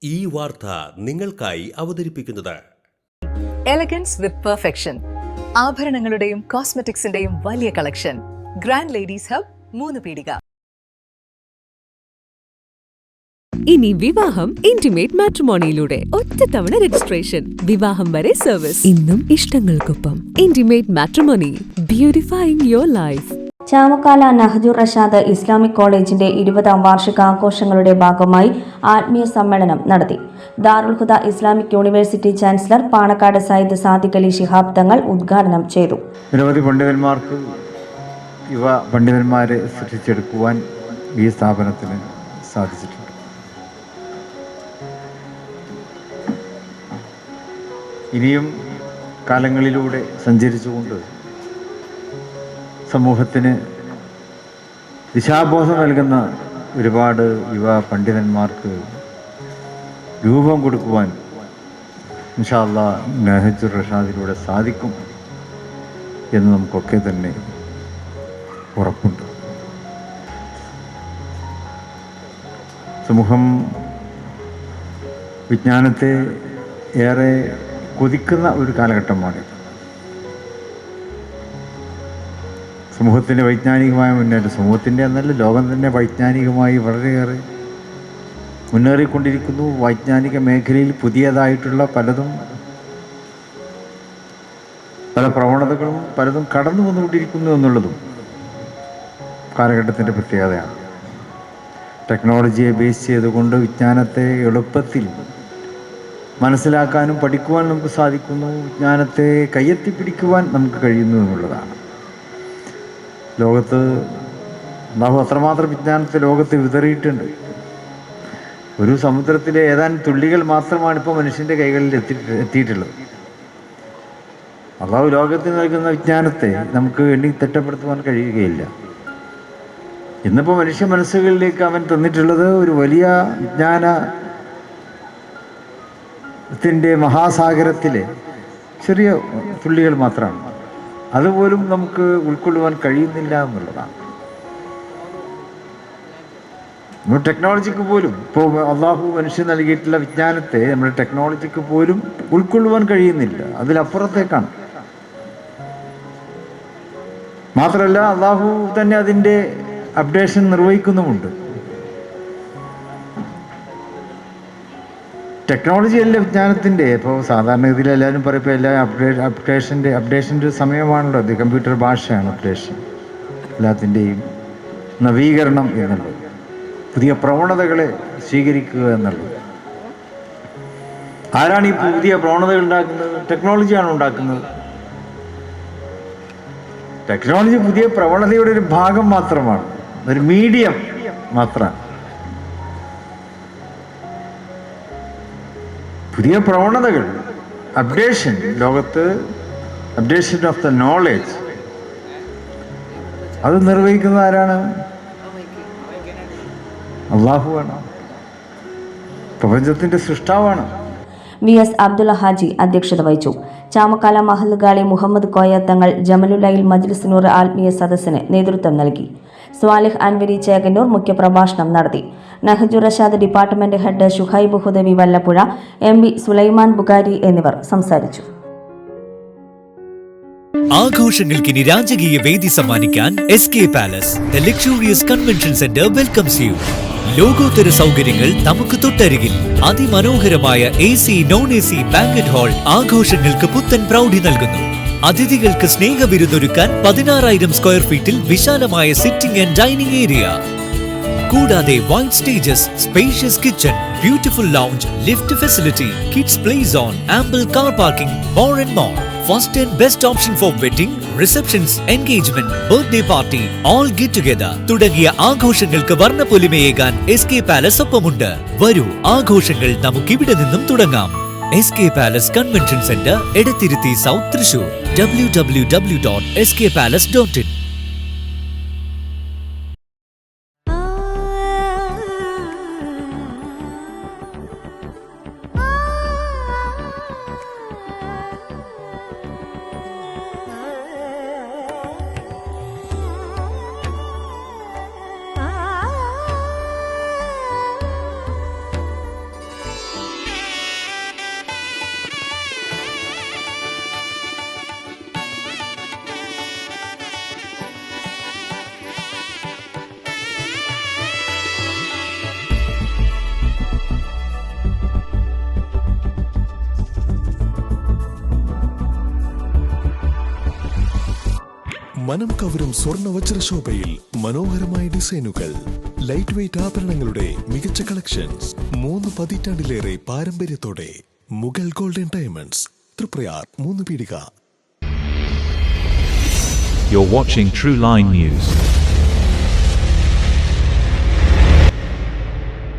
ഈ വാർത്ത നിങ്ങൾക്കായി അവതരിപ്പിക്കുന്നത് എലഗൻസ് വിത്ത് പെർഫെക്ഷൻ. ആഭരണങ്ങളുടെയും കോസ്മെറ്റിക്സിന്റെയും വലിയ കളക്ഷൻ. ഗ്രാൻഡ് ലേഡീസ് ഹബ്, 3 പീടിക. ഇനി വിവാഹം ഇന്റിമേറ്റ് മാട്രിമോണിയിലൂടെ ഒറ്റത്തവണ രജിസ്ട്രേഷൻ, വിവാഹം വരെ സർവീസ്. ഇന്നും ഇഷ്ടങ്ങൾക്കൊപ്പം intimate matrimony, beautifying your life. Chamakkala Nahjur Rashad Islamic കോളേജിന്റെ 20ാം വാർഷികാഘോഷങ്ങളുടെ ഭാഗമായി ആത്മീയ സമ്മേളനം നടത്തി. Darul Huda Islamic university chancellor Panakkad Sayyid Sadiq Ali Shihab Thangal ഉദ്ഘാടനം ചെയ്തു. നിരവധി പണ്ഡിതന്മാർക്ക് യുവ പണ്ഡിതന്മാരെ സൃഷ്ടിച്ചെടുക്കുവാൻ ഈ സ്ഥാപനത്തിന് സാധിച്ചിട്ടുണ്ട്. ഇനിയും കാലങ്ങളിലൂടെ സഞ്ചരിച്ചുകൊണ്ട് സമൂഹത്തിന് ദിശാബോധം നൽകുന്ന ഒരുപാട് യുവ പണ്ഡിതന്മാർക്ക് രൂപം കൊടുക്കുവാൻ ഇൻഷാ അല്ലാഹ് നഹ്ജുർ റഷാദിലൂടെ സാധിക്കും എന്ന് നമുക്കൊക്കെ തന്നെ ഉറപ്പുണ്ട്. സമൂഹം വിജ്ഞാനത്തെ ഏറെ കൊതിക്കുന്ന ഒരു കാലഘട്ടമാണ്. സമൂഹത്തിൻ്റെ വൈജ്ഞാനികമായ മുന്നേറ്റം, സമൂഹത്തിൻ്റെ എന്നല്ല ലോകം തന്നെ വൈജ്ഞാനികമായി വളരെയേറെ മുന്നേറിക്കൊണ്ടിരിക്കുന്നു. വൈജ്ഞാനിക മേഖലയിൽ പുതിയതായിട്ടുള്ള പല പ്രവണതകളും പലതും കടന്നു വന്നുകൊണ്ടിരിക്കുന്നു എന്നുള്ളതും കാലഘട്ടത്തിൻ്റെ പ്രത്യേകതയാണ്. ടെക്നോളജിയെ ബേസ് ചെയ്തുകൊണ്ട് വിജ്ഞാനത്തെ എളുപ്പത്തിൽ മനസ്സിലാക്കാനും പഠിക്കുവാൻ നമുക്ക് സാധിക്കുന്നു. വിജ്ഞാനത്തെ കയ്യെത്തിപ്പിടിക്കുവാൻ നമുക്ക് കഴിയുന്നു എന്നുള്ളതാണ്. ലോകത്ത് അല്ലാഹു അത്രമാത്രം വിജ്ഞാനത്തെ ലോകത്ത് വിതറിയിട്ടുണ്ട്. ഒരു സമുദ്രത്തിലെ ഏതാനും തുള്ളികൾ മാത്രമാണ് ഇപ്പോൾ മനുഷ്യൻ്റെ കൈകളിൽ എത്തിയിട്ടുള്ളത്. അല്ലാഹു ലോകത്തിന് നൽകുന്ന വിജ്ഞാനത്തെ നമുക്ക് എണ്ണി തിട്ടപ്പെടുത്തുവാൻ കഴിയുകയില്ല. ഇന്നിപ്പോൾ മനുഷ്യ മനസ്സുകളിലേക്ക് അവൻ തന്നിട്ടുള്ളത് ഒരു വലിയ വിജ്ഞാനത്തിൻ്റെ മഹാസാഗരത്തിലെ ചെറിയ തുള്ളികൾ മാത്രമാണ്. അതുപോലും നമുക്ക് ഉൾക്കൊള്ളുവാൻ കഴിയുന്നില്ല എന്നുള്ളതാണ്. നമ്മുടെ ടെക്നോളജിക്ക് പോലും ഇപ്പോൾ അള്ളാഹു മനുഷ്യൻ നൽകിയിട്ടുള്ള വിജ്ഞാനത്തെ നമ്മുടെ ടെക്നോളജിക്ക് പോലും ഉൾക്കൊള്ളുവാൻ കഴിയുന്നില്ല. അതിലപ്പുറത്തേക്കാണ്. മാത്രമല്ല അള്ളാഹു തന്നെ അതിൻ്റെ അപ്ഡേഷൻ നിർവഹിക്കുന്നുമുണ്ട്. ടെക്നോളജി അല്ല വിജ്ഞാനത്തിൻ്റെ. ഇപ്പോൾ സാധാരണഗതിയിൽ എല്ലാവരും പറയുമ്പോൾ എല്ലാ അപ്ഡേഷൻ്റെ സമയമാണല്ലോ. അത് കമ്പ്യൂട്ടർ ഭാഷയാണ് അപ്ഡേഷൻ. എല്ലാത്തിൻ്റെയും നവീകരണം എന്നുള്ളത്, പുതിയ പ്രവണതകളെ സ്വീകരിക്കുക എന്നുള്ളത്. ആരാണ് ഈ പുതിയ പ്രവണതകൾ ഉണ്ടാക്കുന്നത്? ടെക്നോളജിയാണ് ഉണ്ടാക്കുന്നത്. ടെക്നോളജി പുതിയ പ്രവണതയുടെ ഒരു ഭാഗം മാത്രമാണ്, ഒരു മീഡിയം മാത്രമാണ്. പുതിയ പ്രവണതകൾ, അപ്ഡേഷൻ, ലോകത്ത് അപ്ഡേഷൻ ഓഫ് ദ നോളേജ്, അത് നിർവഹിക്കുന്ന ആരാണ്? അള്ളാഹുവാണ്, പ്രപഞ്ചത്തിൻ്റെ സൃഷ്ടാവാണ്. VS അബ്ദുള്ള ഹാജി അധ്യക്ഷത വഹിച്ചു. ചാമക്കാല മഹല്ലുകാളി മുഹമ്മദ് കോയ തങ്ങൾ ജമലുല്ലയിൽ മജ്ലിസ് നൂർ ആത്മീയ സദസ്സിന് നേതൃത്വം നൽകി. സ്വാലിഹ് അൻവരി ചേകന്നൂർ മുഖ്യപ്രഭാഷണം നടത്തി. Nahjur Rashad department head Shuhaib Hudawi Vallappuzha, MB Sulaiman Bukhari എന്നിവർ സംസാരിച്ചു. ആഘോഷങ്ങൾക്കിനി രാജകീയ വേദി സമ്മാനിക്കാൻ SK palace, the luxurious convention centre welcomes you. ലോകോത്തര സൗകര്യങ്ങൾ നമുക്ക് തൊട്ടരികിൽ. അതിമനോഹരമായ AC, non-AC ബാങ്കറ്റ് ഹാൾ ആഘോഷങ്ങൾക്ക് പുത്തൻ പ്രൗഢി നൽകുന്നു. അതിഥികൾക്ക് സ്നേഹവിരുന്നൊരുക്കാൻ 16,000 സ്ക്വയർ ഫീറ്റിൽ വിശാലമായ സിറ്റിംഗ് ആൻഡ് ഡൈനിങ് ഏരിയ. കൂടാതെ wide stages, spacious kitchen, beautiful lounge, lift facility, kids play zone, ample car parking, more and more. First and best option four wedding, receptions, engagement, birthday party, all get together തുടങ്ങിയ ആഘോഷങ്ങൾക്ക് വർണ്ണപ്പൊലിമയേകാൻ SK palace ഒപ്പമുണ്ട്. വരൂ, ആഘോഷങ്ങൾ നമുക്കിവിടെ നിന്നും തുടങ്ങാം. SK palace convention centre, Edathiruthy south, Thrissur. www.skpalace.in. മനം കവരും സ്വർണ്ണ വജ്രശോഭയിൽ മനോഹരമായ ഡിസൈനുകൾ, ലൈറ്റ് വെയ്റ്റ് ആഭരണങ്ങളുടെ മികച്ച കളക്ഷൻസ്, 3 പതിറ്റാണ്ടിലേറെ പാരമ്പര്യത്തോടെ മുഗൾ ഗോൾഡൻ ഡയമണ്ട്സ്, തൃപ്രയാർ 3 പീടിക. You're watching True Line News.